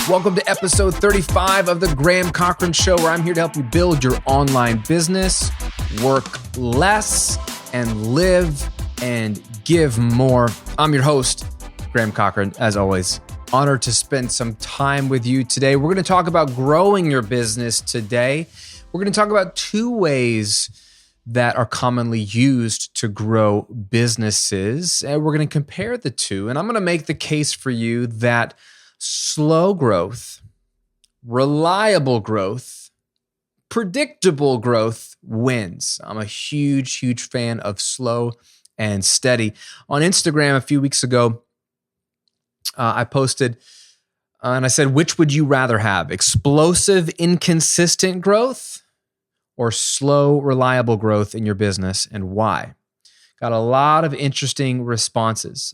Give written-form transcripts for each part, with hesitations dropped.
Welcome to episode 35 of the Graham Cochrane Show, where I'm here to help you build your online business, work less, and live and give more. I'm your host, Graham Cochrane, as always. Honored to spend some time with you today. We're going to talk about growing your business today. We're going to talk about two ways that are commonly used to grow businesses. And we're going to compare the two. And I'm going to make the case for you that slow growth, reliable growth, predictable growth wins. I'm a huge fan of slow and steady. On Instagram a few weeks ago, I posted and I said, which would you rather have? Explosive, inconsistent growth or slow, reliable growth in your business, and why? Got a lot of interesting responses.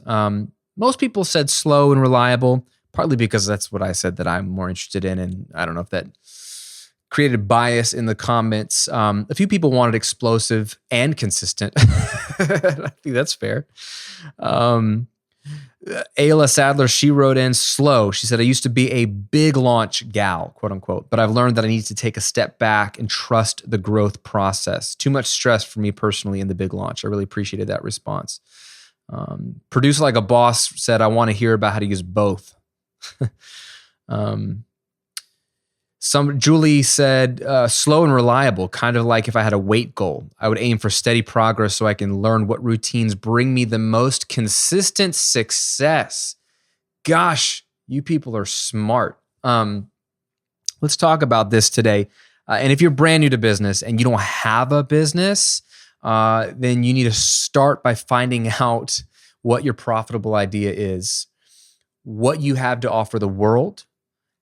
Most people said slow and reliable, partly because that's what I said that I'm more interested in. And I don't know if that created bias in the comments. A few people wanted explosive and consistent. I think that's fair. Ayla Sadler, she wrote in slow. She said, I used to be a big launch gal, quote unquote, but I've learned that I need to take a step back and trust the growth process. Too much stress for me personally in the big launch. I really appreciated that response. Produce Like a Boss said, I want to hear about how to use both. Julie said, slow and reliable, kind of like if I had a weight goal. I would aim for steady progress so I can learn what routines bring me the most consistent success. Gosh, you people are smart. Let's talk about this today. And if you're brand new to business and you don't have a business, then you need to start by finding out what your profitable idea is, what you have to offer the world,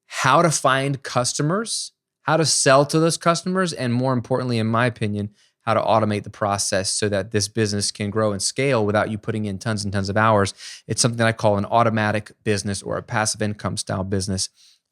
how to find customers, how to sell to those customers, and more importantly, in my opinion, how to automate the process so that this business can grow and scale without you putting in tons and tons of hours. It's something I call an automatic business or a passive income style business.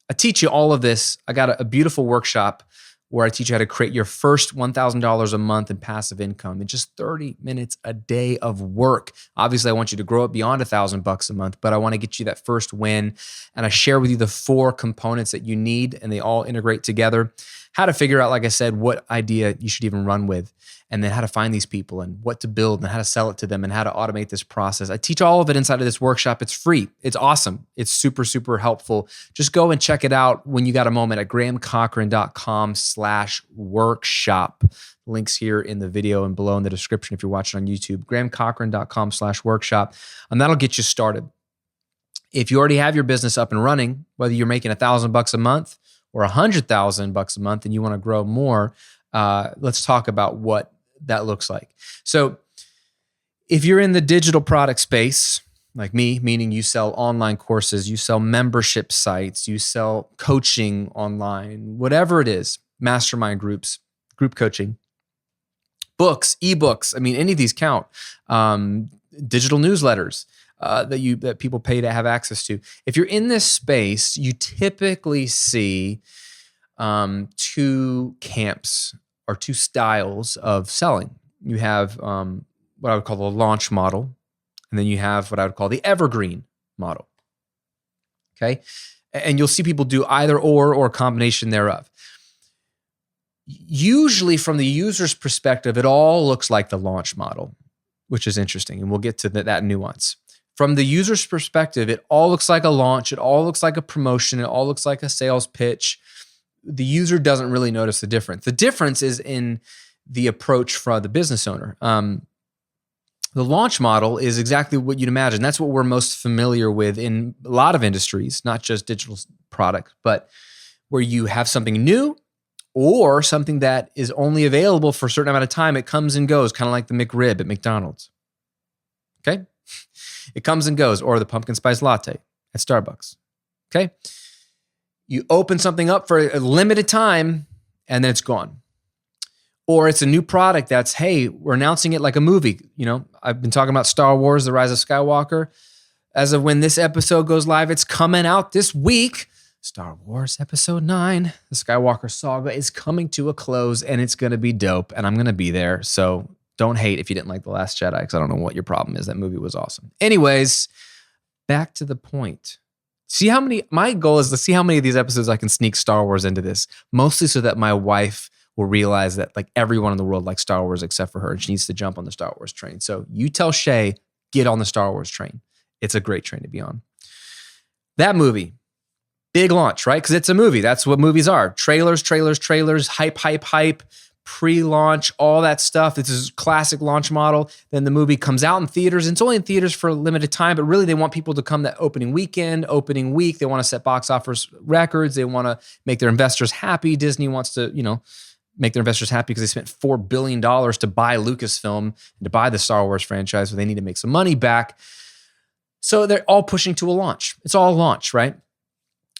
I teach you all of this. I got a beautiful workshop where I teach you how to create your first $1,000 a month in passive income in just 30 minutes a day of work. Obviously, I want you to grow it beyond $1,000 a month, but I want to get you that first win. And I share with you the 4 components that you need, and they all integrate together. How to figure out, like I said, what idea you should even run with, and then how to find these people and what to build and how to sell it to them and how to automate this process. I teach all of it inside of this workshop. It's free. It's awesome. It's super helpful. Just go and check it out when you got a moment at grahamcochrane.com/workshop. Links here in the video and below in the description if you're watching on YouTube, grahamcochrane.com/workshop. And that'll get you started. If you already have your business up and running, whether you're making $1,000 a month or $100,000 a month and you want to grow more, let's talk about what that looks like. So if you're in the digital product space, like me, meaning you sell online courses, you sell membership sites, you sell coaching online, whatever it is, mastermind groups, group coaching, books, ebooks, I mean, any of these count, digital newsletters, that people pay to have access to. If you're in this space, you typically see 2 camps or 2 styles of selling. You have what I would call the launch model, and then you have what I would call the evergreen model. Okay? And you'll see people do either or a combination thereof. Usually from the user's perspective, it all looks like the launch model, which is interesting, and we'll get to that nuance. From the user's perspective, it all looks like a launch. It all looks like a promotion. It all looks like a sales pitch. The user doesn't really notice the difference. The difference is in the approach for the business owner. The launch model is exactly what you'd imagine. That's what we're most familiar with in a lot of industries, not just digital product, but where you have something new or something that is only available for a certain amount of time. It comes and goes, kind of like the McRib at McDonald's. Okay? It comes and goes, or the pumpkin spice latte at Starbucks. Okay? You open something up for a limited time and then it's gone. Or it's a new product that's, hey, we're announcing it like a movie. You know, I've been talking about Star Wars, The Rise of Skywalker. As of when this episode goes live, it's coming out this week. Star Wars Episode 9, the Skywalker saga is coming to a close, and it's going to be dope, and I'm going to be there. So don't hate if you didn't like The Last Jedi, because I don't know what your problem is. That movie was awesome. Anyways, back to the point. My goal is to see how many of these episodes I can sneak Star Wars into this, mostly so that my wife will realize that like everyone in the world likes Star Wars except for her, and she needs to jump on the Star Wars train. So you tell Shay, get on the Star Wars train. It's a great train to be on. That movie, big launch, right? Because it's a movie. That's what movies are. Trailers, hype, pre-launch, all that stuff. This is classic launch model. Then the movie comes out in theaters, and it's only in theaters for a limited time, but really they want people to come that opening weekend, opening week. They want to set box office records. They want to make their investors happy. Disney wants to, make their investors happy because they spent $4 billion to buy Lucasfilm and to buy the Star Wars franchise, so they need to make some money back. So they're all pushing to a launch. It's all launch, right?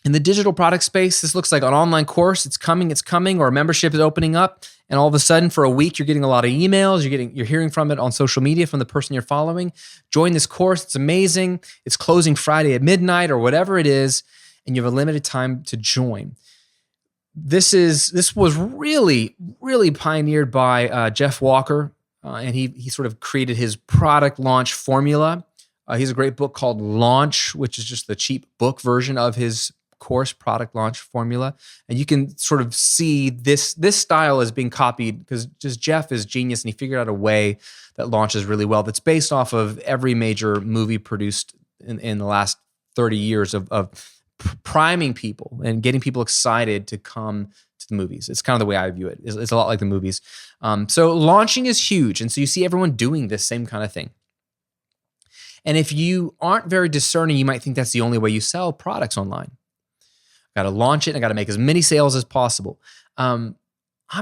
In the digital product space, this looks like an online course. It's coming, or a membership is opening up. And all of a sudden, for a week, you're getting a lot of emails. You're hearing from it on social media from the person you're following. Join this course. It's amazing. It's closing Friday at midnight or whatever it is, and you have a limited time to join. This was really, really pioneered by Jeff Walker, and he sort of created his product launch formula. He has a great book called Launch, which is just the cheap book version of his course product launch formula. And you can sort of see this style is being copied because just Jeff is genius, and he figured out a way that launches really well that's based off of every major movie produced in the last 30 years of priming people and getting people excited to come to the movies. It's kind of the way I view it. It's a lot like the movies. So launching is huge. And so you see everyone doing this same kind of thing. And if you aren't very discerning, you might think that's the only way you sell products online. Got to launch it and I got to make as many sales as possible. I'm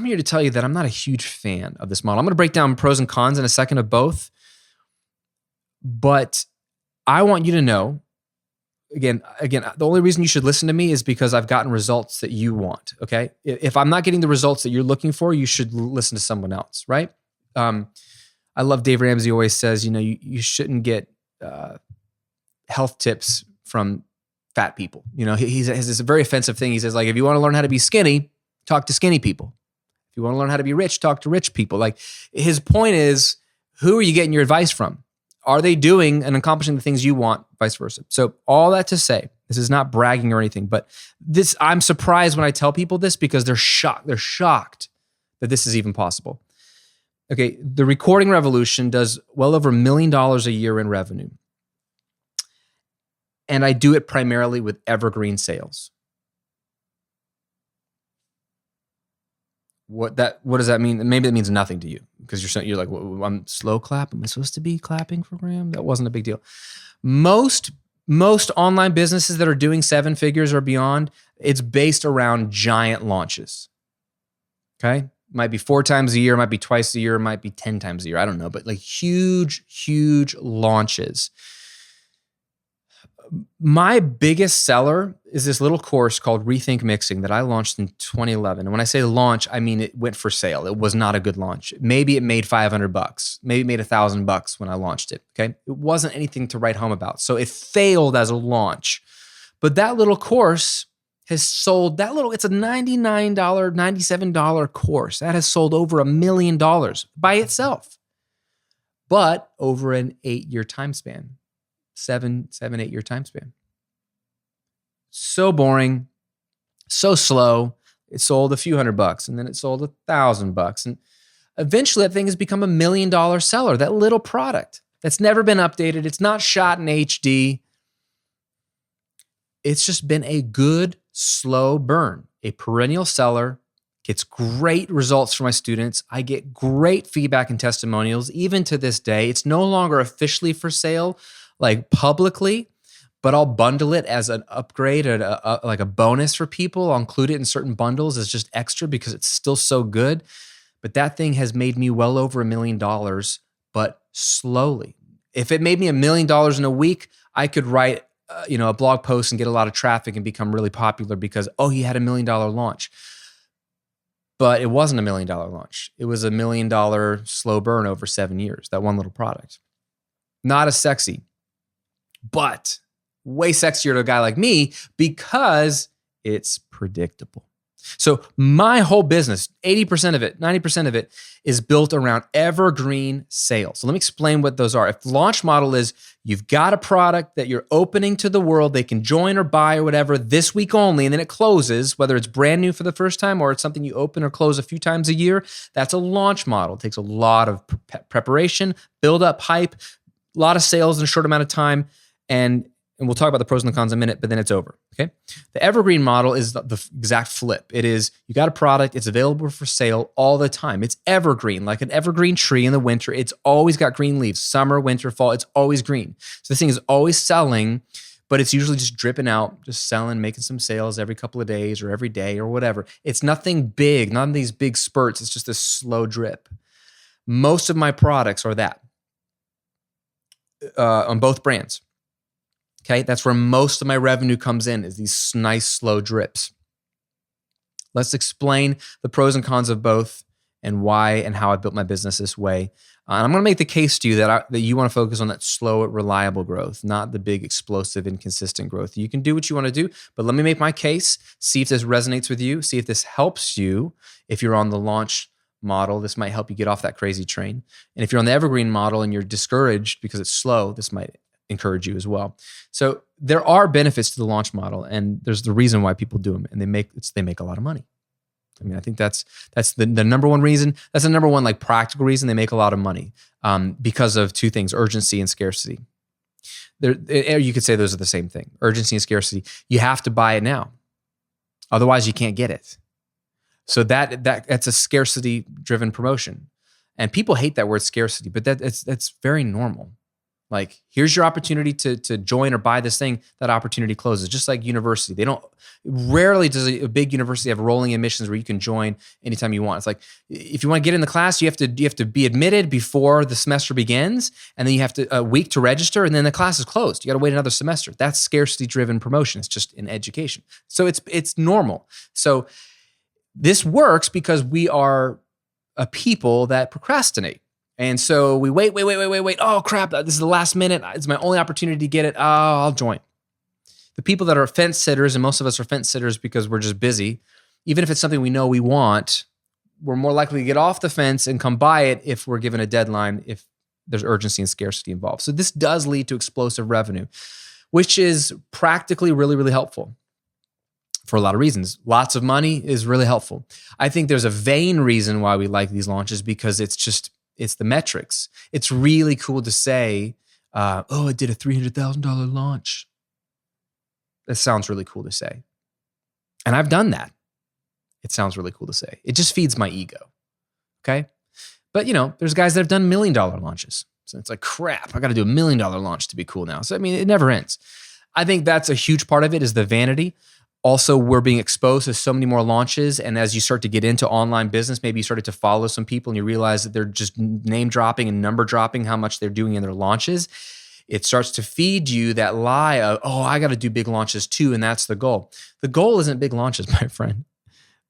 here to tell you that I'm not a huge fan of this model. I'm going to break down pros and cons in a second of both. But I want you to know, again, the only reason you should listen to me is because I've gotten results that you want, okay? If I'm not getting the results that you're looking for, you should listen to someone else, right? I love Dave Ramsey always says, you shouldn't get health tips from fat people. He has this very offensive thing. He says, like, if you want to learn how to be skinny, talk to skinny people. If you want to learn how to be rich, talk to rich people. Like, his point is, who are you getting your advice from? Are they doing and accomplishing the things you want, vice versa? So all that to say, this is not bragging or anything, but I'm surprised when I tell people this because they're shocked. They're shocked that this is even possible. Okay, the recording revolution does well over $1 million a year in revenue. And I do it primarily with evergreen sales. What does that mean? Maybe it means nothing to you because you're like, well, I'm slow clap. Am I supposed to be clapping for Graham? That wasn't a big deal. Most online businesses that are doing 7 figures or beyond, it's based around giant launches. Okay? Might be 4 times a year, might be twice a year, might be 10 times a year. I don't know, but like huge, huge launches. My biggest seller is this little course called Rethink Mixing that I launched in 2011. And when I say launch, I mean it went for sale. It was not a good launch. Maybe it made $500. Maybe it made $1,000 when I launched it. Okay, it wasn't anything to write home about. So it failed as a launch. But that little course has sold it's a $99, $97 course. That has sold over $1 million by itself. But over an 8-year time span. 8-year time span. So boring, so slow. It sold a few $100 and then it sold $1,000. And eventually that thing has become $1 million seller, that little product that's never been updated. It's not shot in HD. It's just been a good, slow burn, a perennial seller, gets great results for my students. I get great feedback and testimonials. Even to this day, it's no longer officially for sale, like publicly, but I'll bundle it as an upgrade and like a bonus for people. I'll include it in certain bundles as just extra because it's still so good. But that thing has made me well over $1 million, but slowly. If it made me $1 million in a week, I could write a blog post and get a lot of traffic and become really popular because, he had $1 million launch. But it wasn't $1 million launch. It was $1 million slow burn over 7 years, that one little product. Not as sexy, but way sexier to a guy like me because it's predictable. So my whole business, 80% of it, 90% of it is built around evergreen sales. So let me explain what those are. If launch model is you've got a product that you're opening to the world, they can join or buy or whatever this week only, and then it closes, whether it's brand new for the first time or it's something you open or close a few times a year, that's a launch model. It takes a lot of preparation, build up, hype, a lot of sales in a short amount of time, and we'll talk about the pros and the cons in a minute, but then it's over, okay? The evergreen model is the exact flip. It is, you got a product, it's available for sale all the time. It's evergreen, like an evergreen tree in the winter. It's always got green leaves, summer, winter, fall, it's always green. So this thing is always selling, but it's usually just dripping out, just selling, making some sales every couple of days or every day or whatever. It's nothing big, none of these big spurts. It's just a slow drip. Most of my products are that on both brands. Okay, that's where most of my revenue comes in, is these nice slow drips. Let's explain the pros and cons of both and why and how I built my business this way. And I'm going to make the case to you that you want to focus on that slow, reliable growth, not the big, explosive, inconsistent growth. You can do what you want to do, but let me make my case, see if this resonates with you, see if this helps you. If you're on the launch model, this might help you get off that crazy train. And if you're on the evergreen model and you're discouraged because it's slow, this might encourage you as well. So there are benefits to the launch model, and there's the reason why people do them, and they make a lot of money. I mean, I think that's the number one reason. That's the number one like practical reason they make a lot of money, because of two things: urgency and scarcity. You could say those are the same thing: urgency and scarcity. You have to buy it now, otherwise you can't get it. So that's a scarcity-driven promotion, and people hate that word scarcity, but that's very normal. Like, here's your opportunity to join or buy this thing. That opportunity closes. Just like university, rarely does a big university have rolling admissions where you can join anytime you want. It's like, if you want to get in the class, you have to be admitted before the semester begins, and then you have a week to register, and then the class is closed. You got to wait another semester. That's scarcity-driven promotion. It's just in education. So it's normal. So this works because we are a people that procrastinate. And so we wait. Oh, crap, this is the last minute. It's my only opportunity to get it. Oh, I'll join. The people that are fence sitters, and most of us are fence sitters because we're just busy, even if it's something we know we want, we're more likely to get off the fence and come buy it if we're given a deadline, if there's urgency and scarcity involved. So this does lead to explosive revenue, which is practically really, really helpful for a lot of reasons. Lots of money is really helpful. I think there's a vain reason why we like these launches, because it's the metrics. It's really cool to say, I did a $300,000 launch. That sounds really cool to say. And I've done that. It sounds really cool to say. It just feeds my ego, okay? But, there's guys that have done $1 million launches. So it's like, crap, I got to do $1 million launch to be cool now. So, I mean, it never ends. I think that's a huge part of it, is the vanity. Also, we're being exposed to so many more launches. And as you start to get into online business, maybe you started to follow some people and you realize that they're just name dropping and number dropping how much they're doing in their launches. It starts to feed you that lie of, I got to do big launches too. And that's the goal. The goal isn't big launches, my friend.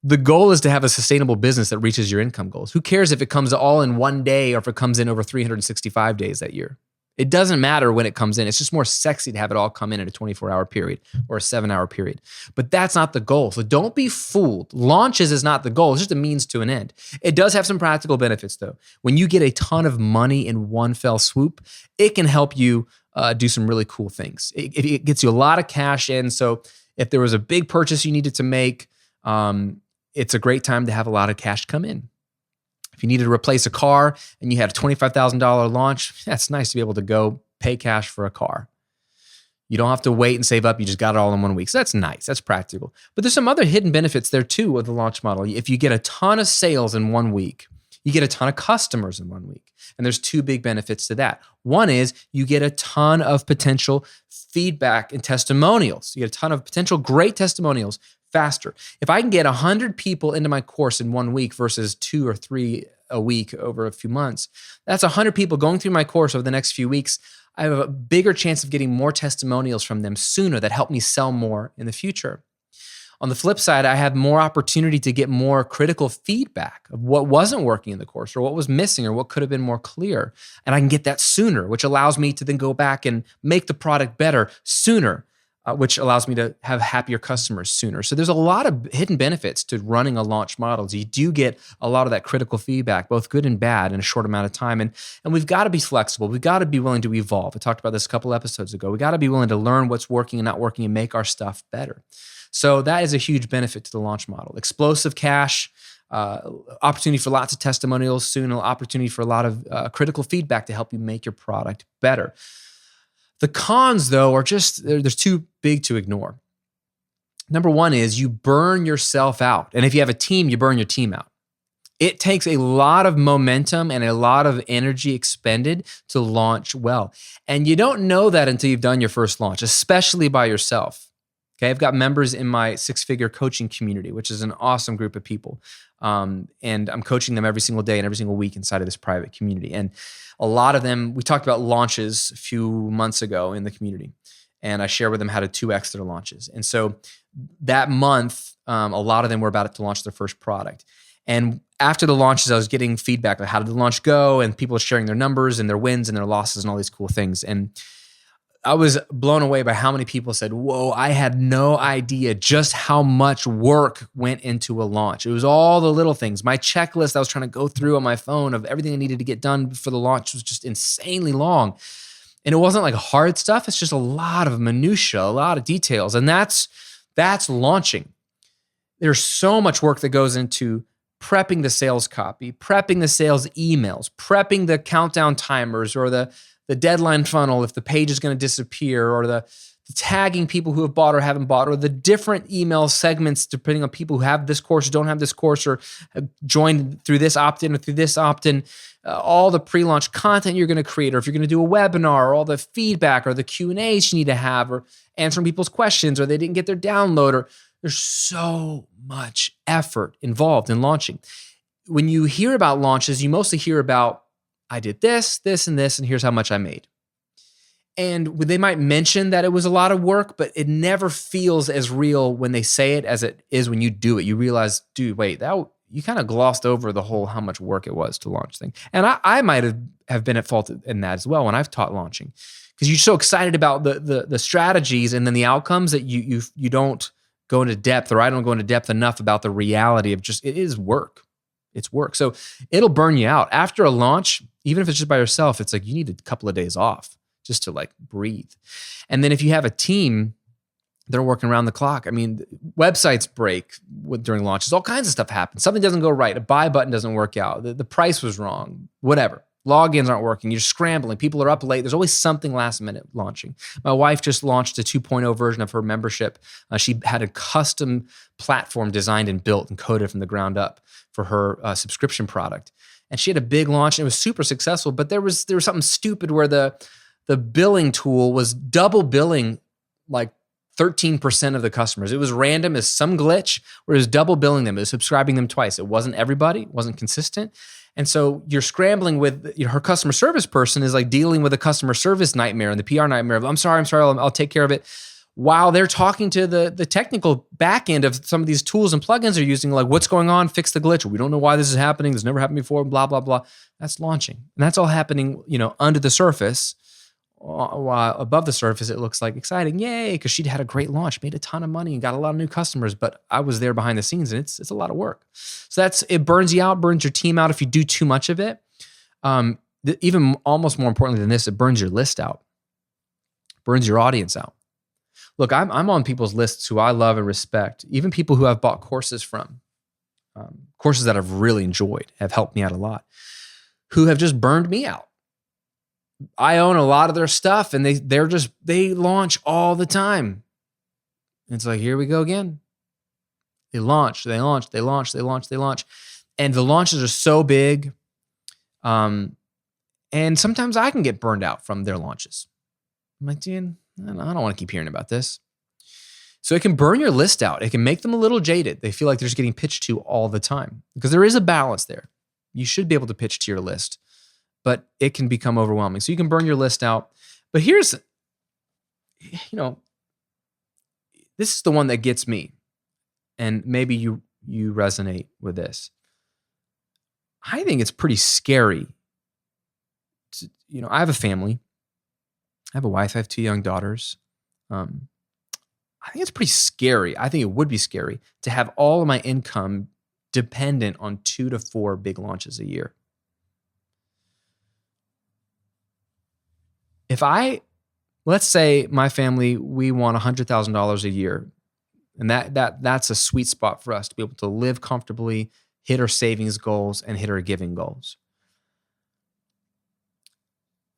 The goal is to have a sustainable business that reaches your income goals. Who cares if it comes all in one day or if it comes in over 365 days that year? It doesn't matter when it comes in. It's just more sexy to have it all come in a 24-hour period or a 7-hour period. But that's not the goal. So don't be fooled. Launches is not the goal. It's just a means to an end. It does have some practical benefits, though. When you get a ton of money in one fell swoop, it can help you do some really cool things. It gets you a lot of cash in. So if there was a big purchase you needed to make, it's a great time to have a lot of cash come in. If you needed to replace a car and you had a $25,000 launch, that's nice to be able to go pay cash for a car. You don't have to wait and save up. You just got it all in 1 week. So that's nice. That's practical. But there's some other hidden benefits there too with the launch model. If you get a ton of sales in 1 week, you get a ton of customers in 1 week. And there's two big benefits to that. One is you get a ton of potential feedback and testimonials. You get a ton of potential great testimonials faster. If I can get 100 people into my course in 1 week versus 2 or 3 a week over a few months, that's 100 people going through my course over the next few weeks. I have a bigger chance of getting more testimonials from them sooner that help me sell more in the future. On the flip side, I have more opportunity to get more critical feedback of what wasn't working in the course or what was missing or what could have been more clear. And I can get that sooner, which allows me to then go back and make the product better sooner. which allows me to have happier customers sooner. So there's a lot of hidden benefits to running a launch model. You do get a lot of that critical feedback, both good and bad, in a short amount of time. And we've got to be flexible. We've got to be willing to evolve. I talked about this a couple episodes ago. We got to be willing to learn what's working and not working and make our stuff better. So that is a huge benefit to the launch model. Explosive cash, opportunity for lots of testimonials soon, an opportunity for a lot of critical feedback to help you make your product better. The cons, though, are just, there's too big to ignore. Number one is you burn yourself out. And if you have a team, you burn your team out. It takes a lot of momentum and a lot of energy expended to launch well. And you don't know that until you've done your first launch, especially by yourself. Okay, I've got members in my six-figure coaching community, which is an awesome group of people. And I'm coaching them every single day and every single week inside of this private community. And a lot of them, we talked about launches a few months ago in the community. And I share with them how to 2x their launches. And so that month, a lot of them were about to launch their first product. And after the launches, I was getting feedback like, how did the launch go? And people were sharing their numbers and their wins and their losses and all these cool things. And I was blown away by how many people said, whoa, I had no idea just how much work went into a launch. It was all the little things. My checklist I was trying to go through on my phone of everything I needed to get done for the launch was just insanely long. And it wasn't like hard stuff. It's just a lot of minutia, a lot of details. And that's launching. There's so much work that goes into prepping the sales copy, prepping the sales emails, prepping the countdown timers or the deadline funnel if the page is going to disappear, or the tagging people who have bought or haven't bought, or the different email segments depending on people who have this course or don't have this course, or have joined through this opt-in or through this opt-in, all the pre-launch content you're going to create, or if you're going to do a webinar, or all the feedback or the Q&As you need to have, or answering people's questions, or they didn't get their download, or there's so much effort involved in launching. When you hear about launches, you mostly hear about, I did this, this, and this, and here's how much I made. And they might mention that it was a lot of work, but it never feels as real when they say it as it is when you do it. You realize, dude, wait, you kind of glossed over the whole how much work it was to launch thing. And I might have been at fault in that as well when I've taught launching, because you're so excited about the strategies and then the outcomes that you don't go into depth, or I don't go into depth enough about the reality of just, it is work. It's work. So it'll burn you out. After a launch, even if it's just by yourself, it's like you need a couple of days off just to like breathe. And then if you have a team, they're working around the clock. I mean, websites break during launches. All kinds of stuff happens. Something doesn't go right. A buy button doesn't work out. The price was wrong. Whatever. Logins aren't working. You're scrambling. People are up late. There's always something last minute launching. My wife just launched a 2.0 version of her membership. She had a custom platform designed and built and coded from the ground up for her subscription product. And she had a big launch and it was super successful, but there was something stupid where the billing tool was double billing like 13% of the customers. It was random as some glitch where it was double billing them. It was subscribing them twice. It wasn't everybody. It wasn't consistent. And so you're scrambling with, her customer service person is like dealing with a customer service nightmare and the PR nightmare of, I'm sorry, I'll take care of it. While they're talking to the technical back end of some of these tools and plugins they're using, like, what's going on? Fix the glitch. We don't know why this is happening. This never happened before, blah, blah, blah. That's launching. And that's all happening, under the surface. While above the surface, it looks like exciting. Yay, because she'd had a great launch, made a ton of money and got a lot of new customers. But I was there behind the scenes and it's a lot of work. So it burns you out, burns your team out if you do too much of it. Even almost more importantly than this, it burns your list out, burns your audience out. Look, I'm on people's lists who I love and respect, even people who I've bought courses from, courses that I've really enjoyed, have helped me out a lot, who have just burned me out. I own a lot of their stuff and they launch all the time. And it's like, here we go again. They launch. And the launches are so big. And sometimes I can get burned out from their launches. I'm like, dude, I don't want to keep hearing about this. So it can burn your list out. It can make them a little jaded. They feel like they're just getting pitched to all the time, because there is a balance there. You should be able to pitch to your list, but it can become overwhelming. So you can burn your list out. But here's, this is the one that gets me. And maybe you resonate with this. I think it's pretty scary. I have a family. I have a wife. I have 2 young daughters. I think it's pretty scary. I think it would be scary to have all of my income dependent on 2 to 4 big launches a year. Let's say my family, we want $100,000 a year, and that's a sweet spot for us to be able to live comfortably, hit our savings goals, and hit our giving goals.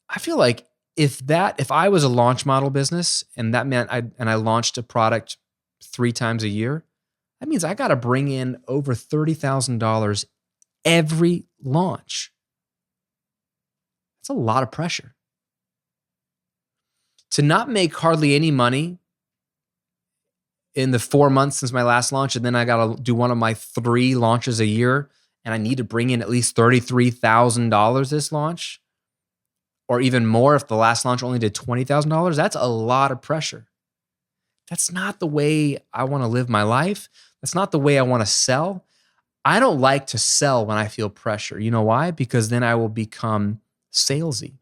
I feel like if I was a launch model business and that meant I launched a product 3 times a year, that means I got to bring in over $30,000 every launch. That's a lot of pressure. To not make hardly any money in the 4 months since my last launch, and then I got to do one of my 3 launches a year, and I need to bring in at least $33,000 this launch, or even more if the last launch only did $20,000, that's a lot of pressure. That's not the way I want to live my life. That's not the way I want to sell. I don't like to sell when I feel pressure. You know why? Because then I will become salesy.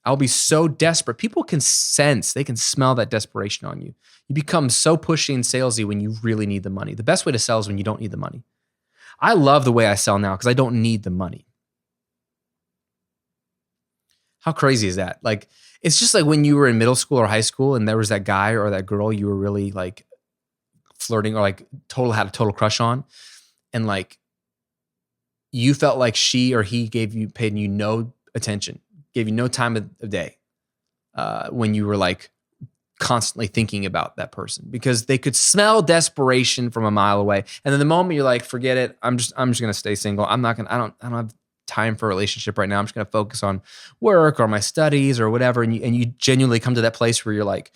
I'll be so desperate. People can sense, they can smell that desperation on you. You become so pushy and salesy when you really need the money. The best way to sell is when you don't need the money. I love the way I sell now because I don't need the money. How crazy is that? Like, it's just like when you were in middle school or high school and there was that guy or that girl you were really like flirting or like had a total crush on, and like you felt like she or he paid you no attention, gave you no time of day when you were like constantly thinking about that person because they could smell desperation from a mile away. And then the moment you're like, forget it, I'm just gonna stay single. I don't have time for a relationship right now. I'm just gonna focus on work or my studies or whatever. And you genuinely come to that place where you're like,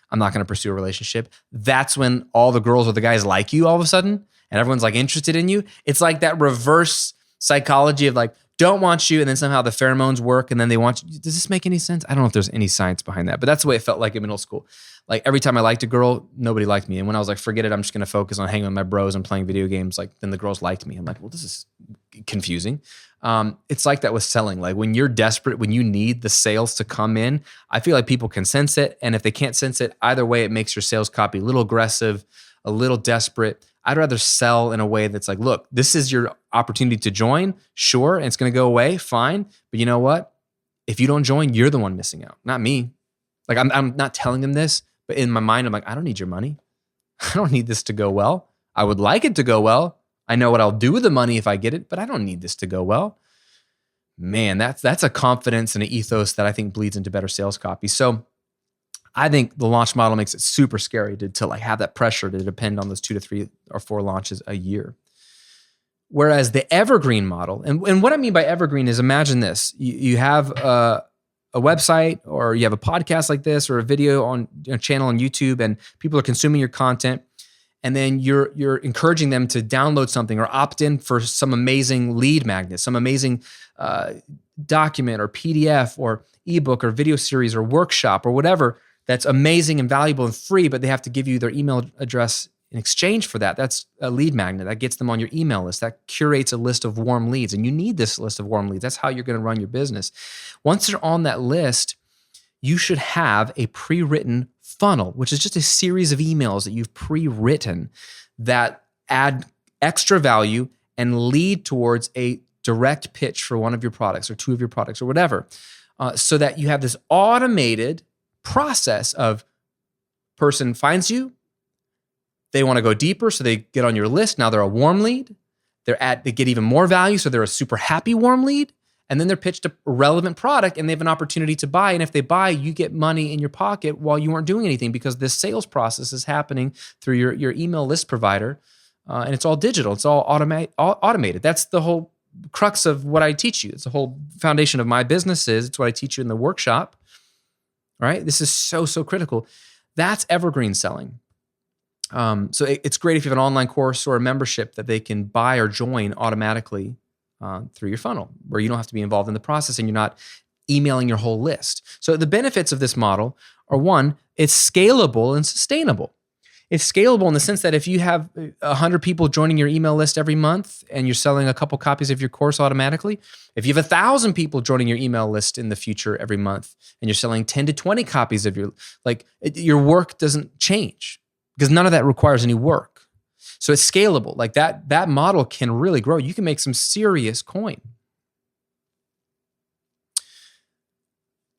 I'm not gonna pursue a relationship. That's when all the girls or the guys like you all of a sudden, and everyone's like interested in you. It's like that reverse psychology of like, don't want you, and then somehow the pheromones work, and then they want you. Does this make any sense? I don't know if there's any science behind that, but that's the way it felt like in middle school. Like every time I liked a girl, nobody liked me. And when I was like, forget it, I'm just gonna focus on hanging with my bros and playing video games, like then the girls liked me. I'm like, well, this is confusing. It's like that with selling. Like when you're desperate, when you need the sales to come in, I feel like people can sense it. And if they can't sense it, either way, it makes your sales copy a little aggressive, a little desperate. I'd rather sell in a way that's like, look, this is your opportunity to join. Sure, and it's going to go away. Fine. But you know what? If you don't join, you're the one missing out, not me. Like I'm not telling them this, but in my mind, I'm like, I don't need your money. I don't need this to go well. I would like it to go well. I know what I'll do with the money if I get it, but I don't need this to go well. Man, that's a confidence and an ethos that I think bleeds into better sales copy. So I think the launch model makes it super scary to like have that pressure to depend on those 2 to 3 or 4 launches a year. Whereas the Evergreen model, and what I mean by Evergreen is, imagine this: you have a website, or you have a podcast like this, or a video on a channel on YouTube, and people are consuming your content, and then you're encouraging them to download something or opt in for some amazing lead magnet, some amazing document or PDF or ebook or video series or workshop or whatever that's amazing and valuable and free, but they have to give you their email address in exchange for that. That's a lead magnet. That gets them on your email list. That curates a list of warm leads. And you need this list of warm leads. That's how you're going to run your business. Once they're on that list, you should have a pre-written funnel, which is just a series of emails that you've pre-written that add extra value and lead towards a direct pitch for one of your products or 2 of your products or whatever, so that you have this automated process of person finds you, they want to go deeper, so they get on your list. Now they're a warm lead. They get even more value, so they're a super happy warm lead. And then they're pitched a relevant product and they have an opportunity to buy. And if they buy, you get money in your pocket while you weren't doing anything, because this sales process is happening through your email list provider. And it's all digital. It's all automated. That's the whole crux of what I teach you. It's the whole foundation of my business. It's what I teach you in the workshop. Right? This is so critical. That's evergreen selling. So it's great if you have an online course or a membership that they can buy or join automatically through your funnel, where you don't have to be involved in the process and you're not emailing your whole list. So the benefits of this model are, one, it's scalable and sustainable. It's scalable in the sense that if you have 100 people joining your email list every month and you're selling a couple copies of your course automatically, if you have 1,000 people joining your email list in the future every month and you're selling 10 to 20 copies of your work doesn't change because none of that requires any work. So it's scalable. Like that model can really grow. You can make some serious coin.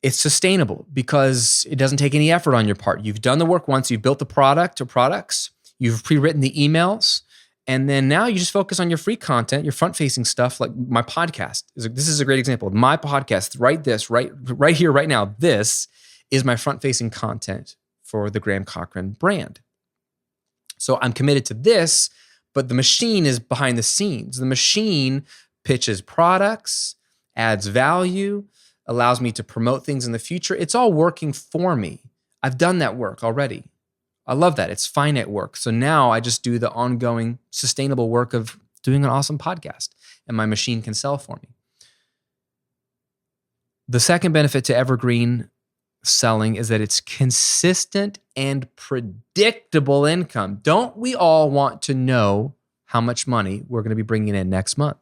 It's sustainable because it doesn't take any effort on your part. You've done the work once, you've built the product or products, you've pre-written the emails, and then now you just focus on your free content, your front-facing stuff, like my podcast. This is a great example. My podcast, right here, right now, this is my front-facing content for the Graham Cochrane brand. So I'm committed to this, but the machine is behind the scenes. The machine pitches products, adds value, allows me to promote things in the future. It's all working for me. I've done that work already. I love that. It's finite work. So now I just do the ongoing sustainable work of doing an awesome podcast, and my machine can sell for me. The second benefit to Evergreen Selling is that it's consistent and predictable income. Don't we all want to know how much money we're going to be bringing in next month?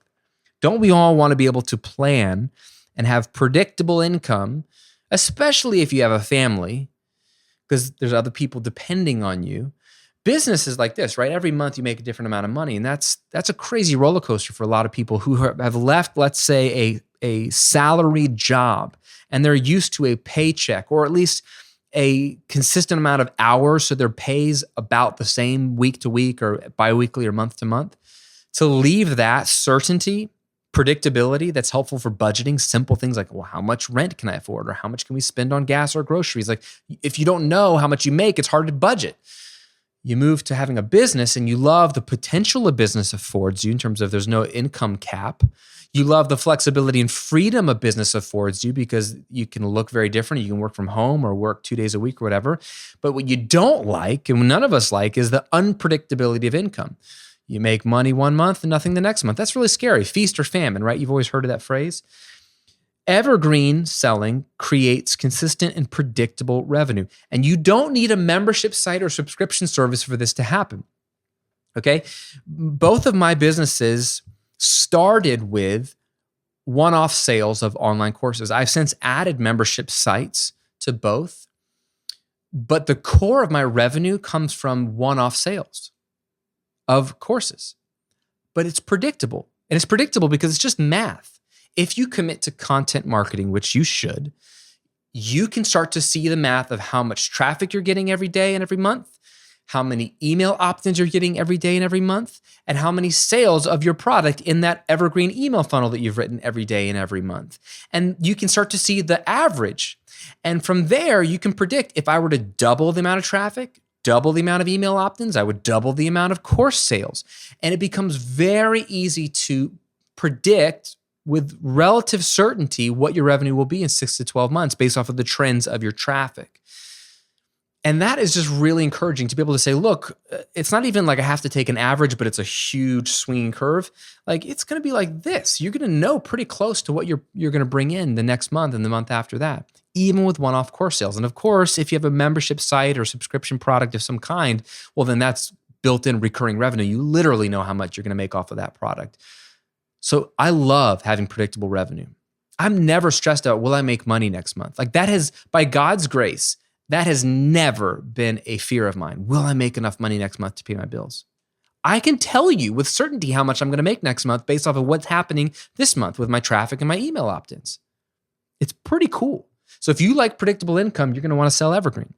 Don't we all want to be able to plan and have predictable income, especially if you have a family, because there's other people depending on you? Business is like this, right? Every month you make a different amount of money, and that's a crazy roller coaster for a lot of people who have left, let's say, a salaried job, and they're used to a paycheck or at least a consistent amount of hours, so their pay's about the same week to week or biweekly or month to month. To leave that certainty, predictability that's helpful for budgeting, simple things like, well, how much rent can I afford, or how much can we spend on gas or groceries? Like, if you don't know how much you make, it's hard to budget. You move to having a business and you love the potential a business affords you in terms of there's no income cap. You love the flexibility and freedom a business affords you because you can look very different. You can work from home or work 2 days a week or whatever. But what you don't like, and none of us like, is the unpredictability of income. You make money one month and nothing the next month. That's really scary. Feast or famine, right? You've always heard of that phrase. Evergreen Selling creates consistent and predictable revenue. And you don't need a membership site or subscription service for this to happen. Okay? Both of my businesses started with one-off sales of online courses. I've since added membership sites to both, but the core of my revenue comes from one-off sales of courses. But it's predictable. And it's predictable because it's just math. If you commit to content marketing, which you should, you can start to see the math of how much traffic you're getting every day and every month, how many email opt-ins you're getting every day and every month, and how many sales of your product in that evergreen email funnel that you've written every day and every month. And you can start to see the average. And from there, you can predict, if I were to double the amount of traffic, double the amount of email opt-ins, I would double the amount of course sales. And it becomes very easy to predict with relative certainty what your revenue will be in 6 to 12 months based off of the trends of your traffic. And that is just really encouraging to be able to say, look, it's not even like I have to take an average, but it's a huge swinging curve. Like, it's going to be like this. You're going to know pretty close to what you're going to bring in the next month and the month after that, even with one-off course sales. And of course, if you have a membership site or subscription product of some kind, well, then that's built-in recurring revenue. You literally know how much you're going to make off of that product. So I love having predictable revenue. I'm never stressed out, will I make money next month? Like, that has, by God's grace, that has never been a fear of mine. Will I make enough money next month to pay my bills? I can tell you with certainty how much I'm going to make next month based off of what's happening this month with my traffic and my email opt-ins. It's pretty cool. So if you like predictable income, you're going to want to sell Evergreen.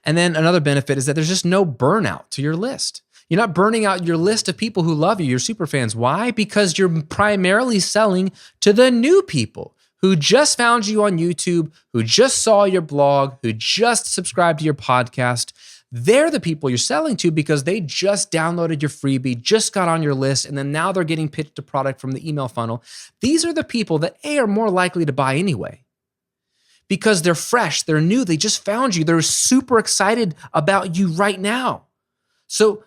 And then another benefit is that there's just no burnout to your list. You're not burning out your list of people who love you, your super fans. Why? Because you're primarily selling to the new people who just found you on YouTube, who just saw your blog, who just subscribed to your podcast. They're the people you're selling to because they just downloaded your freebie, just got on your list, and then now they're getting pitched a product from the email funnel. These are the people that are more likely to buy anyway because they're fresh, they're new, they just found you, they're super excited about you right now. So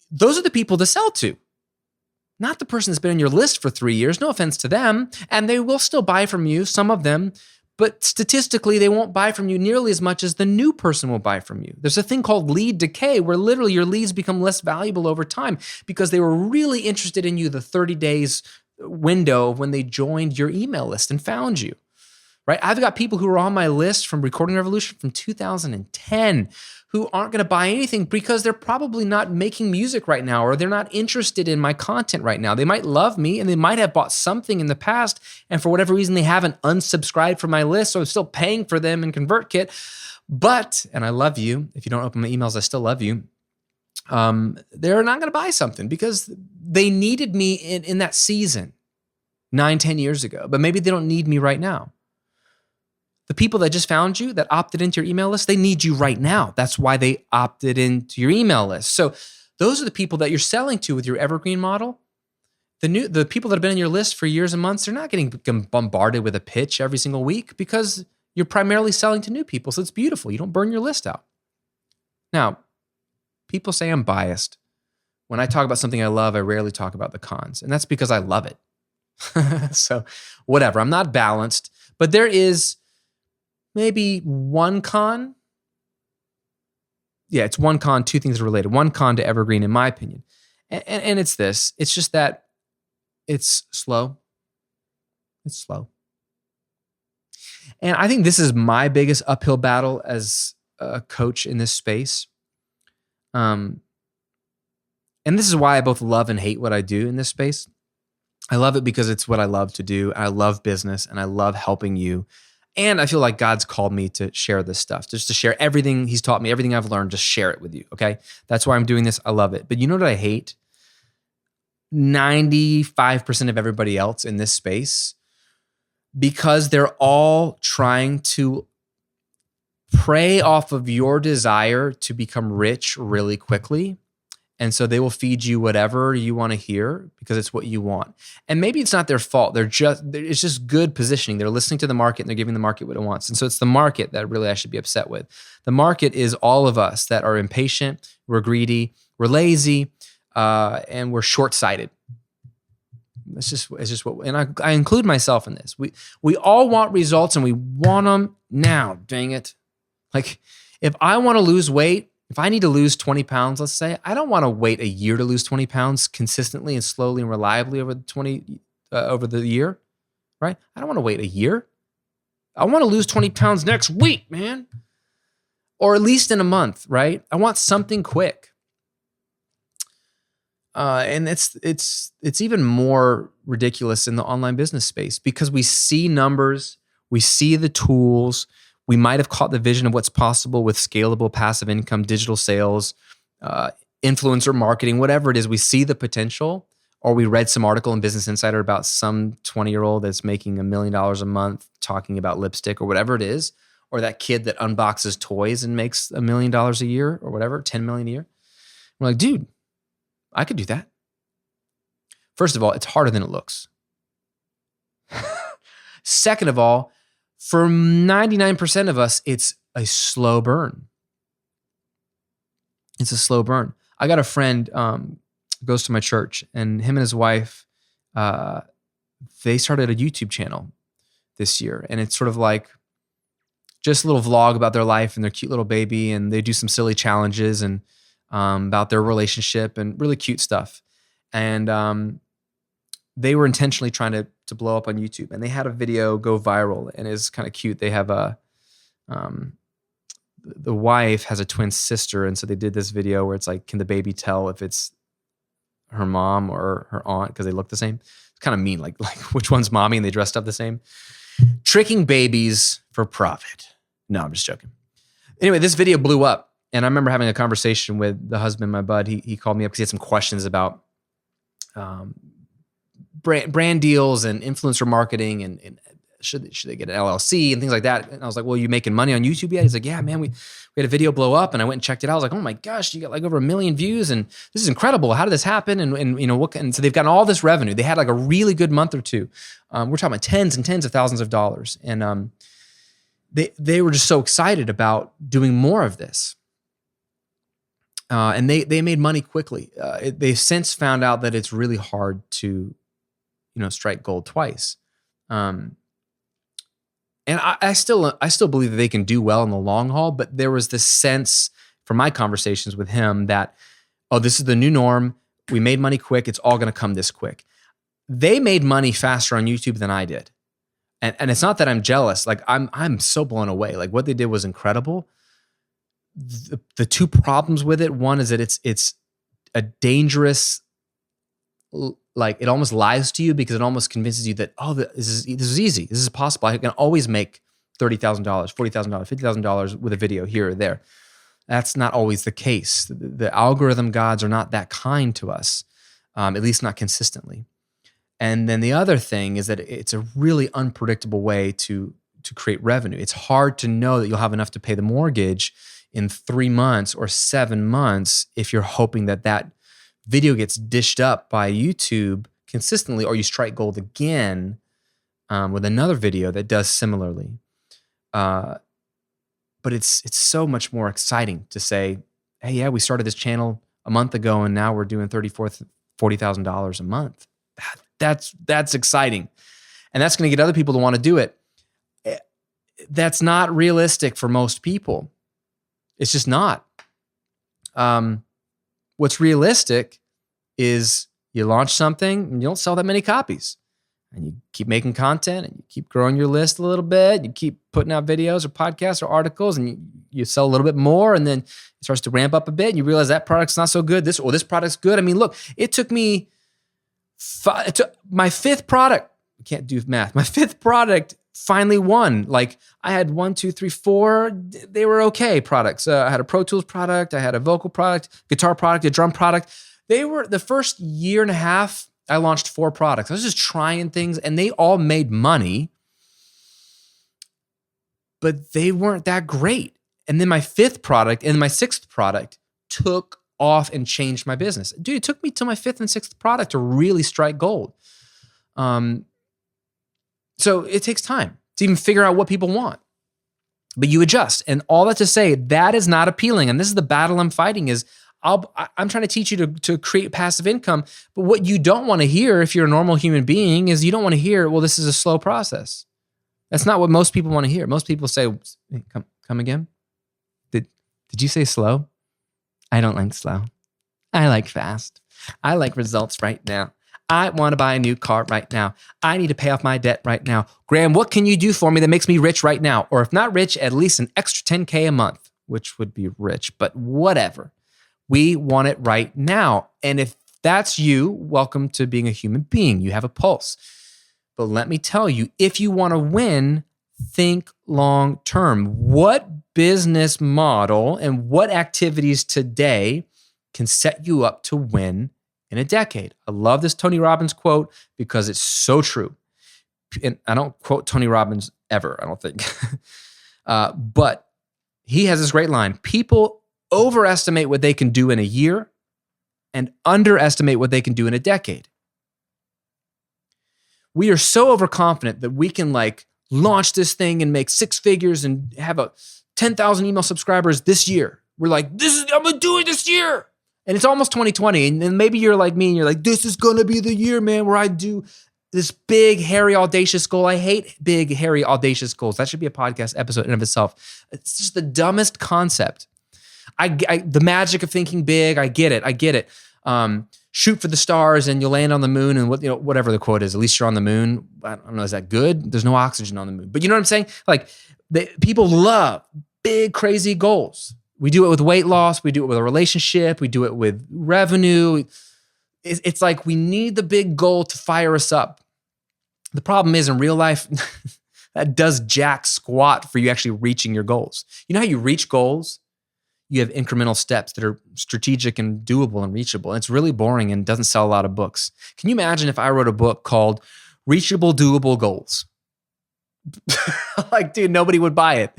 those are the people to sell to, not the person that's been on your list for 3 years. No offense to them. And they will still buy from you, some of them, but statistically, they won't buy from you nearly as much as the new person will buy from you. There's a thing called lead decay, where literally your leads become less valuable over time because they were really interested in you the 30 days window when they joined your email list and found you, right? I've got people who are on my list from Recording Revolution from 2010 who aren't going to buy anything because they're probably not making music right now, or they're not interested in my content right now. They might love me and they might have bought something in the past, and for whatever reason, they haven't unsubscribed from my list, so I'm still paying for them in ConvertKit. But, and I love you, if you don't open my emails, I still love you. They're not going to buy something because they needed me in that season 9-10 years ago, but maybe they don't need me right now. The people that just found you, that opted into your email list, they need you right now. That's why they opted into your email list. So those are the people that you're selling to with your Evergreen model. The people that have been in your list for years and months, they're not getting bombarded with a pitch every single week because you're primarily selling to new people. So it's beautiful. You don't burn your list out. Now, people say I'm biased. When I talk about something I love, I rarely talk about the cons. And that's because I love it. So whatever, I'm not balanced, but there is maybe one con. Yeah, it's one con, two things are related. One con to Evergreen, in my opinion. And it's this. It's just that it's slow. It's slow. And I think this is my biggest uphill battle as a coach in this space. And this is why I both love and hate what I do in this space. I love it because it's what I love to do. I love business and I love helping you. And I feel like God's called me to share this stuff, just to share everything He's taught me, everything I've learned, just share it with you, okay? That's why I'm doing this. I love it. But you know what I hate? 95% of everybody else in this space, because they're all trying to prey off of your desire to become rich really quickly. And so they will feed you whatever you want to hear because it's what you want. And maybe it's not their fault. It's just good positioning. They're listening to the market and they're giving the market what it wants. And so it's the market that really I should be upset with. The market is all of us that are impatient, we're greedy, we're lazy, and we're short-sighted. It's just what, and I include myself in this. We all want results and we want them now, dang it. Like if I want to lose weight, if I need to lose 20 pounds, let's say, I don't want to wait a year to lose 20 pounds consistently and slowly and reliably over the year, right? I don't want to wait a year. I want to lose 20 pounds next week, man. Or at least in a month, right? I want something quick. And it's even more ridiculous in the online business space because we see numbers, we see the tools. We might have caught the vision of what's possible with scalable passive income, digital sales, influencer marketing, whatever it is. We see the potential, or we read some article in Business Insider about some 20-year-old that's making $1 million a month talking about lipstick or whatever it is, or that kid that unboxes toys and makes $1 million a year or whatever, 10 million a year. We're like, dude, I could do that. First of all, it's harder than it looks. Second of all, for 99% of us, it's a slow burn. It's a slow burn. I got a friend who goes to my church, and him and his wife, they started a YouTube channel this year. And it's sort of like just a little vlog about their life and their cute little baby. And they do some silly challenges and about their relationship and really cute stuff. And they were intentionally trying to blow up on YouTube, and they had a video go viral, and it's kind of cute. They have the wife has a twin sister, and so they did this video where it's like, can the baby tell if it's her mom or her aunt because they look the same? It's kind of mean, like which one's mommy, and they dressed up the same. Tricking babies for profit. No, I'm just joking. Anyway, this video blew up, and I remember having a conversation with the husband, my bud. He called me up because he had some questions about brand deals and influencer marketing and should they get an LLC and things like that. And I was like, well, you making money on YouTube yet? He's like, yeah, man, we had a video blow up, and I went and checked it out. I was like, oh my gosh, you got like over 1 million views, and this is incredible. How did this happen? And you know, and so they've gotten all this revenue. They had like a really good month or two. We're talking about tens and tens of thousands of dollars. And they were just so excited about doing more of this. And they made money quickly. They've since found out that it's really hard to, strike gold twice. And I still believe that they can do well in the long haul, but there was this sense from my conversations with him that, oh, this is the new norm. We made money quick. It's all going to come this quick. They made money faster on YouTube than I did. And it's not that I'm jealous. Like I'm so blown away. Like what they did was incredible. The two problems with it, one is that it's a dangerous, like it almost lies to you because it almost convinces you that, oh, this is easy. This is possible. I can always make $30,000, $40,000, $50,000 with a video here or there. That's not always the case. The algorithm gods are not that kind to us, at least not consistently. And then the other thing is that it's a really unpredictable way to create revenue. It's hard to know that you'll have enough to pay the mortgage in 3 months or 7 months if you're hoping that video gets dished up by YouTube consistently, or you strike gold again with another video that does similarly. But it's so much more exciting to say, hey, yeah, we started this channel a month ago and now we're doing $40,000 a month. That's exciting. And that's going to get other people to want to do it. That's not realistic for most people. It's just not. What's realistic is you launch something and you don't sell that many copies. And you keep making content and you keep growing your list a little bit. You keep putting out videos or podcasts or articles and you sell a little bit more, and then it starts to ramp up a bit and you realize that product's not so good. This product's good. I mean, look, it took me my fifth product. I can't do math. My fifth product finally won. Like I had 1, 2, 3, 4. They were okay products. I had a Pro Tools product. I had a vocal product, guitar product, a drum product. They were the first year and a half. I launched 4 products. I was just trying things and they all made money, but they weren't that great. And then my 5th product and my 6th product took off and changed my business. Dude, it took me till my 5th and 6th product to really strike gold. So it takes time to even figure out what people want, but you adjust. And all that to say, that is not appealing. And this is the battle I'm fighting is I'm trying to teach you to create passive income. But what you don't want to hear if you're a normal human being is you don't want to hear, well, this is a slow process. That's not what most people want to hear. Most people say, hey, come again? Did you say slow? I don't like slow. I like fast. I like results right now. I want to buy a new car right now. I need to pay off my debt right now. Graham, what can you do for me that makes me rich right now? Or if not rich, at least an extra $10K a month, which would be rich, but whatever. We want it right now. And if that's you, welcome to being a human being. You have a pulse. But let me tell you, if you want to win, think long term. What business model and what activities today can set you up to win in a decade? I love this Tony Robbins quote because it's so true. And I don't quote Tony Robbins ever, I don't think. But he has this great line. People overestimate what they can do in a year and underestimate what they can do in a decade. We are so overconfident that we can like launch this thing and make 6 figures and have 10,000 email subscribers this year. We're like, I'm gonna do it this year. And it's almost 2020. And then maybe you're like me and you're like, this is gonna be the year, man, where I do this big, hairy, audacious goal. I hate big, hairy, audacious goals. That should be a podcast episode in and of itself. It's just the dumbest concept. The magic of thinking big, I get it. Shoot for the stars and you'll land on the moon and whatever the quote is, at least you're on the moon. I don't know, is that good? There's no oxygen on the moon. But you know what I'm saying? Like people love big, crazy goals. We do it with weight loss. We do it with a relationship. We do it with revenue. It's like we need the big goal to fire us up. The problem is in real life, that does jack squat for you actually reaching your goals. You know how you reach goals? You have incremental steps that are strategic and doable and reachable. And it's really boring and doesn't sell a lot of books. Can you imagine if I wrote a book called Reachable, Doable Goals? Like, dude, nobody would buy it.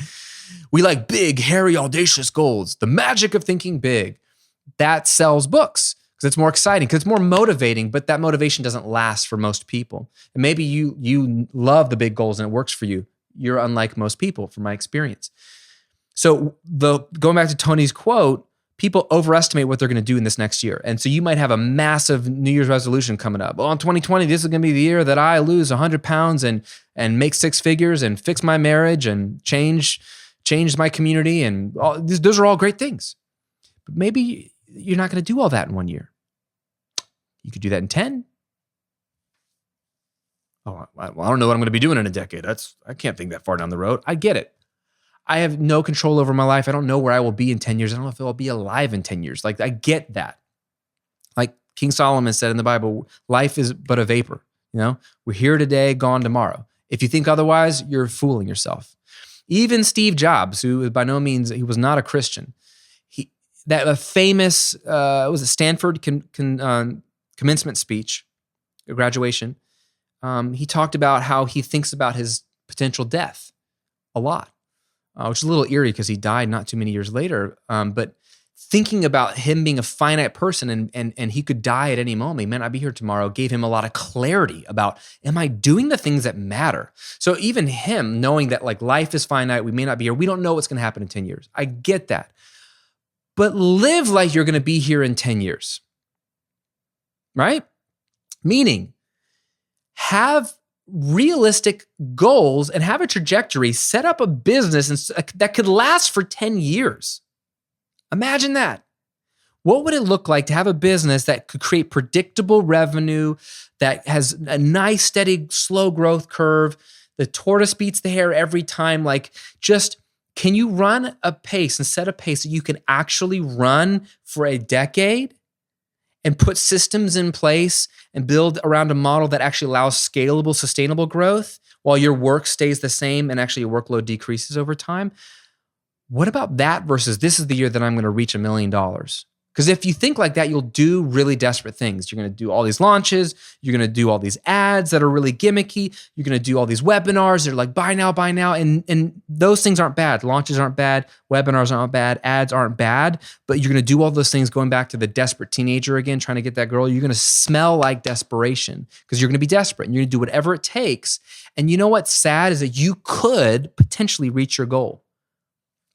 We like big, hairy, audacious goals. The magic of thinking big. That sells books because it's more exciting, because it's more motivating, but that motivation doesn't last for most people. And maybe you love the big goals and it works for you. You're unlike most people from my experience. So going back to Tony's quote, people overestimate what they're going to do in this next year. And so you might have a massive New Year's resolution coming up. Well, in 2020, this is going to be the year that I lose 100 pounds and make six figures and fix my marriage and change my community. And those are all great things. But maybe you're not going to do all that in 1 year. You could do that in 10. Oh, well, I don't know what I'm going to be doing in a decade. I can't think that far down the road. I get it. I have no control over my life. I don't know where I will be in 10 years. I don't know if I'll be alive in 10 years. Like, I get that. Like King Solomon said in the Bible, life is but a vapor. We're here today, gone tomorrow. If you think otherwise, you're fooling yourself. Even Steve Jobs, who by no means, he was not a Christian. A famous, was it Stanford commencement speech, graduation. He talked about how he thinks about his potential death a lot. Which is a little eerie because he died not too many years later. But thinking about him being a finite person and he could die at any moment, he may not be here tomorrow, gave him a lot of clarity about, am I doing the things that matter? So even him knowing that like life is finite, we may not be here, we don't know what's going to happen in 10 years. I get that. But live like you're going to be here in 10 years, right? Meaning, have realistic goals and have a trajectory, set up a business that could last for 10 years. Imagine that. What would it look like to have a business that could create predictable revenue, that has a nice, steady, slow growth curve? The tortoise beats the hare every time. Like, just can you run a pace and set a pace that you can actually run for a decade? And put systems in place and build around a model that actually allows scalable, sustainable growth while your work stays the same and actually your workload decreases over time? What about that versus this is the year that I'm going to reach $1 million? Because if you think like that, you'll do really desperate things. You're going to do all these launches. You're going to do all these ads that are really gimmicky. You're going to do all these webinars that are like, buy now, buy now. And those things aren't bad. Launches aren't bad. Webinars aren't bad. Ads aren't bad. But you're going to do all those things going back to the desperate teenager again, trying to get that girl. You're going to smell like desperation because you're going to be desperate and you're going to do whatever it takes. And you know what's sad is that you could potentially reach your goal.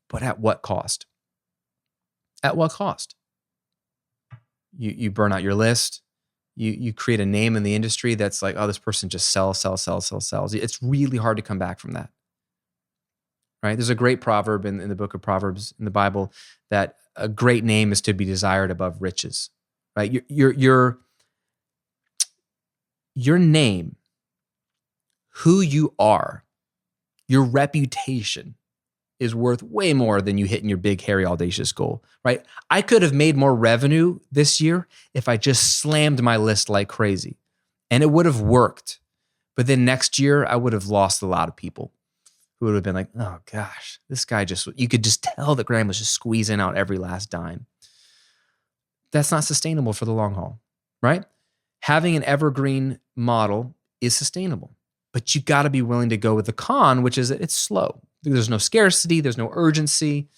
But at what cost? At what cost? You burn out your list. You create a name in the industry that's like, oh, this person just sells. It's really hard to come back from that, right? There's a great proverb in the book of Proverbs in the Bible that a great name is to be desired above riches, right? Your name, who you are, your reputation is worth way more than you hitting your big, hairy, audacious goal, right? I could have made more revenue this year if I just slammed my list like crazy, and it would have worked. But then next year, I would have lost a lot of people who would have been like, oh gosh, this guy you could just tell that Graham was just squeezing out every last dime. That's not sustainable for the long haul, right? Having an evergreen model is sustainable, but you got to be willing to go with the con, which is that it's slow. There's no scarcity. There's no urgency.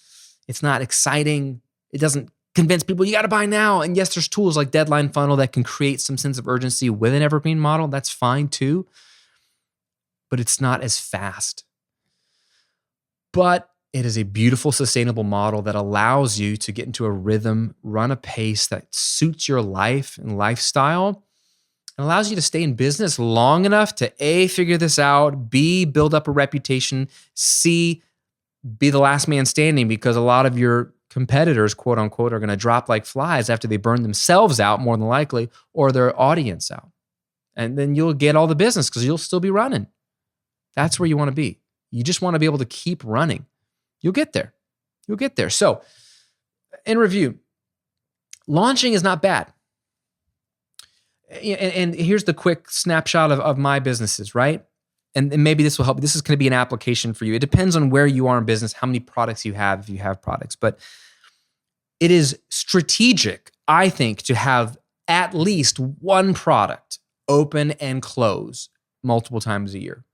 It's not exciting. It doesn't convince people you got to buy now. And yes, there's tools like Deadline Funnel that can create some sense of urgency with an evergreen model. That's fine too. But it's not as fast. But it is a beautiful, sustainable model that allows you to get into a rhythm, run a pace that suits your life and lifestyle, and allows you to stay in business long enough to A, figure this out, B, build up a reputation, C, be the last man standing, because a lot of your competitors, quote unquote, are going to drop like flies after they burn themselves out, more than likely, or their audience out. And then you'll get all the business because you'll still be running. That's where you want to be. You just want to be able to keep running. You'll get there. You'll get there. So, in review, launching is not bad. And here's the quick snapshot of my businesses, right? And maybe this will help. This is going to be an application for you. It depends on where you are in business, how many products you have, if you have products. But it is strategic, I think, to have at least one product open and close multiple times a year.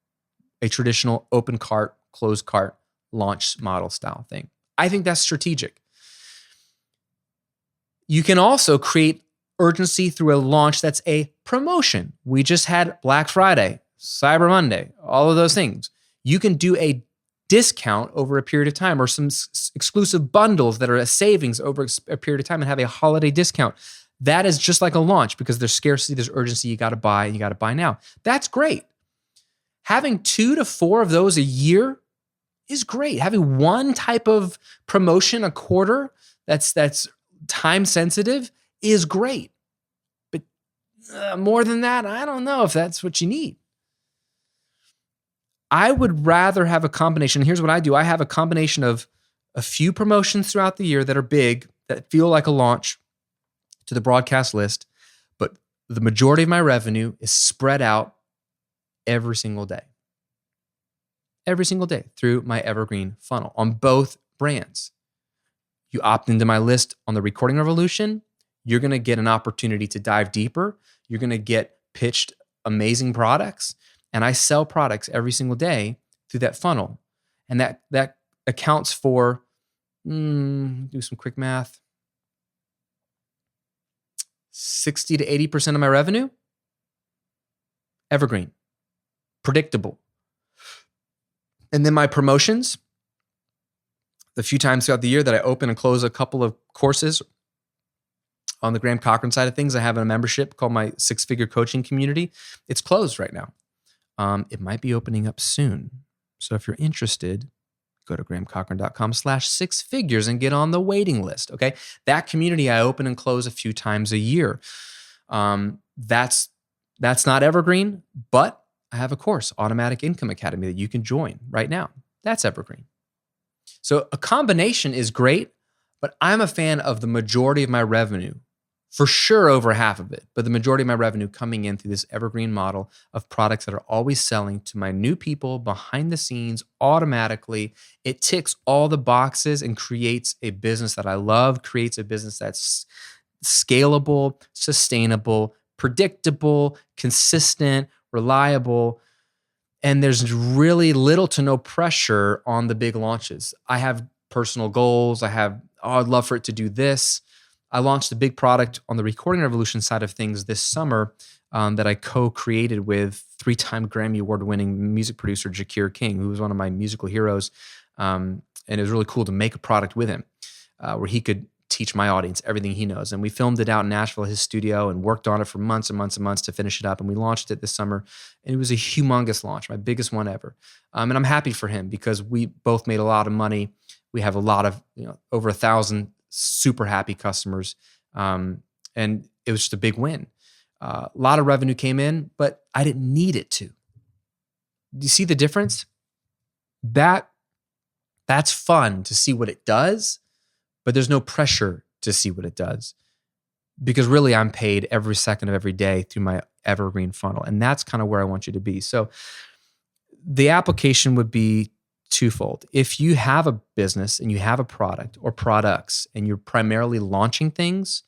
A traditional open cart, closed cart, launch model style thing. I think that's strategic. You can also create urgency through a launch that's a promotion. We just had Black Friday, Cyber Monday, all of those things. You can do a discount over a period of time, or some exclusive bundles that are a savings over a period of time and have a holiday discount. That is just like a launch, because there's scarcity, there's urgency, you got to buy, and you got to buy now. That's great. Having 2 to 4 of those a year is great. Having one type of promotion a quarter that's time sensitive is great. But more than that, I don't know if that's what you need. I would rather have a combination. Here's what I do. I have a combination of a few promotions throughout the year that are big, that feel like a launch to the broadcast list, but the majority of my revenue is spread out every single day through my Evergreen funnel on both brands. You opt into my list on the Recording Revolution, you're going to get an opportunity to dive deeper. You're going to get pitched amazing products. And I sell products every single day through that funnel. And that accounts for, do some quick math, 60 to 80% of my revenue. Evergreen, predictable. And then my promotions, the few times throughout the year that I open and close a couple of courses on the Graham Cochrane side of things, I have a membership called my 6-Figure Coaching Community. It's closed right now. It might be opening up soon. So if you're interested, go to grahamcochrane.com/6figures and get on the waiting list. Okay. That community I open and close a few times a year. That's not Evergreen, but I have a course, Automatic Income Academy, that you can join right now. That's Evergreen. So a combination is great, but I'm a fan of the majority of my revenue, for sure over half of it, but the majority of my revenue coming in through this Evergreen model of products that are always selling to my new people behind the scenes automatically. It ticks all the boxes and creates a business that I love, creates a business that's scalable, sustainable, predictable, consistent, reliable, and there's really little to no pressure on the big launches. I have personal goals. I'd love for it to do this. I launched a big product on the Recording Revolution side of things this summer that I co-created with 3-time Grammy Award-winning music producer Jakir King, who was one of my musical heroes. And it was really cool to make a product with him where he could teach my audience everything he knows. And we filmed it out in Nashville, his studio, and worked on it for months and months and months to finish it up. And we launched it this summer. And it was a humongous launch, my biggest one ever. And I'm happy for him because we both made a lot of money. We have a lot of, over 1,000 super happy customers. And it was just a big win. A lot of revenue came in, but I didn't need it to. Do you see the difference? That's fun to see what it does, but there's no pressure to see what it does because really I'm paid every second of every day through my Evergreen funnel. And that's kind of where I want you to be. So the application would be twofold. If you have a business and you have a product or products and you're primarily launching things,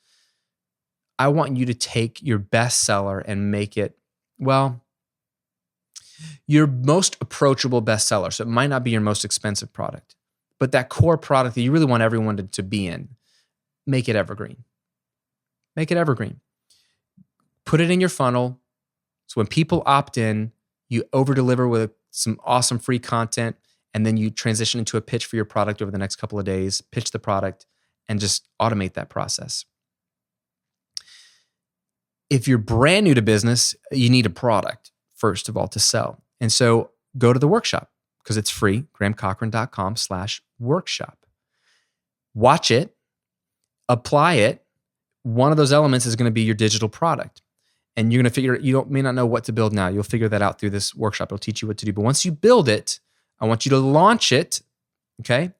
I want you to take your best seller and make it, your most approachable bestseller. So it might not be your most expensive product, but that core product that you really want everyone to be in, make it evergreen. Make it evergreen. Put it in your funnel. So when people opt in, you over-deliver with some awesome free content, and then you transition into a pitch for your product over the next couple of days, pitch the product, and just automate that process. If you're brand new to business, you need a product, first of all, to sell. And so go to the workshop because it's free, grahamcochrane.com/workshop. Watch it, apply it. One of those elements is going to be your digital product. And you're going to may not know what to build now. You'll figure that out through this workshop. It'll teach you what to do. But once you build it, I want you to launch it, okay?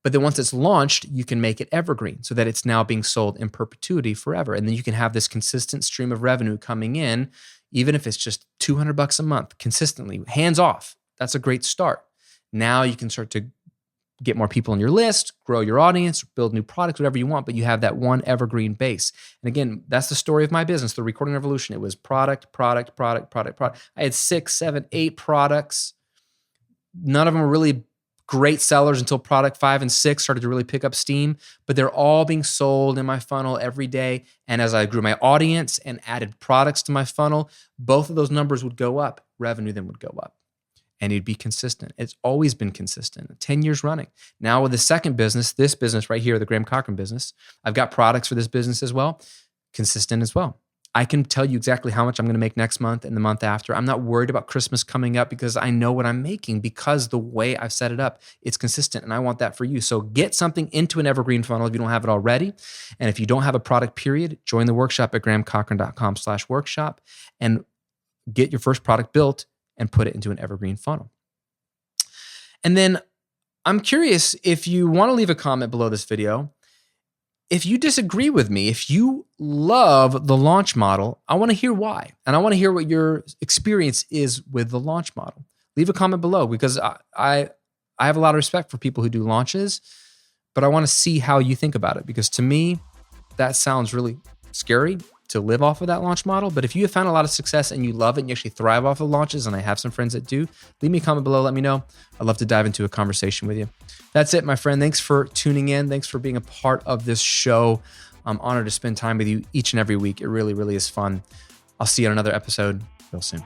But then once it's launched, you can make it evergreen so that it's now being sold in perpetuity forever. And then you can have this consistent stream of revenue coming in, even if it's just $200 a month, consistently, hands off. That's a great start. Now you can start to get more people on your list, grow your audience, build new products, whatever you want, but you have that one evergreen base. And again, that's the story of my business, the Recording Revolution. It was product. I had 6, 7, 8 products. None of them were really great sellers until product 5 and 6 started to really pick up steam, but they're all being sold in my funnel every day. And as I grew my audience and added products to my funnel, both of those numbers would go up, revenue then would go up. and it'd be consistent. It's always been consistent, 10 years running. Now with the second business, this business right here, the Graham Cochrane business, I've got products for this business as well, consistent as well. I can tell you exactly how much I'm going to make next month and the month after. I'm not worried about Christmas coming up because I know what I'm making, because the way I've set it up, it's consistent, and I want that for you. So get something into an evergreen funnel if you don't have it already. And if you don't have a product, period, join the workshop at grahamcochrane.com/workshop and get your first product built and put it into an evergreen funnel. And then I'm curious, if you want to leave a comment below this video, if you disagree with me, if you love the launch model, I want to hear why. And I want to hear what your experience is with the launch model. Leave a comment below, because I have a lot of respect for people who do launches, but I want to see how you think about it, because to me, that sounds really scary to live off of that launch model. But if you have found a lot of success and you love it and you actually thrive off of launches, and I have some friends that do, leave me a comment below. Let me know. I'd love to dive into a conversation with you. That's it, my friend. Thanks for tuning in. Thanks for being a part of this show. I'm honored to spend time with you each and every week. It really, really is fun. I'll see you on another episode real soon.